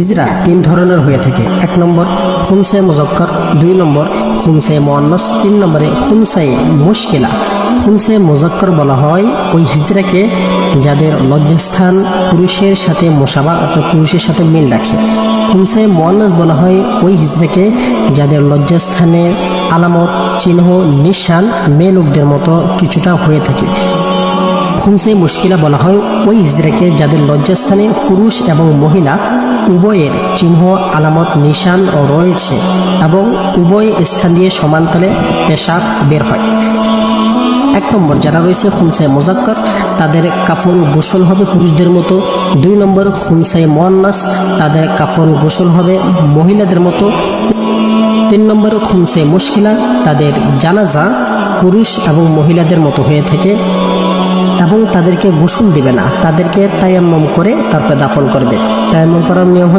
হিজরা তিন ধরনের হয়ে থাকে। 1 নম্বর খুনসে মুজাক্কার, 2 নম্বর খুনসে মুআন্নাস, 3 নম্বরে খুনসে মুশকিলা। খুনসে মুজাক্কার বলা হয় ওই হিজরাকে যাদের লজ্জাস্থান পুরুষের সাথে মোশাবা অর্থাৎ পুরুষের সাথে মিল রাখে। খুনসে মুআন্নাস বলা হয় ওই হিজরাকে যাদের লজ্জাস্থানের আলামত চিহ্ন নিশান মেয়ে লোকদের মতো কিছুটা হয়ে থাকে। খুনসে মুশকিলা বলা হয় ওই হিজরাকে যাদের লজ্জাস্থানে পুরুষ এবং মহিলা উভয়ের চিহ্ন আলামত নিশান রয়েছে এবং উভয় স্থান দিয়ে সমান্তরালে পেশাব বের হয়। 1 নম্বর যারা রয়েছে খুনসে মুজাক্কার, তাদের কাফন গোসল হবে পুরুষদের মতো। 2 নম্বর খুনসে মুআন্নাস, তাদের কাফন গোসল হবে মহিলাদের মতো। 3 নম্বর খুনসে মুশকিলা, তাদের জানাজা পুরুষ এবং মহিলাদের মতো হয়ে থাকে এবং তাদেরকে গোসল দিবে না, তাদেরকে তায়াম্মুম করে তারপরে দাফন করবে। তায়াম্মুম করার নিয়ম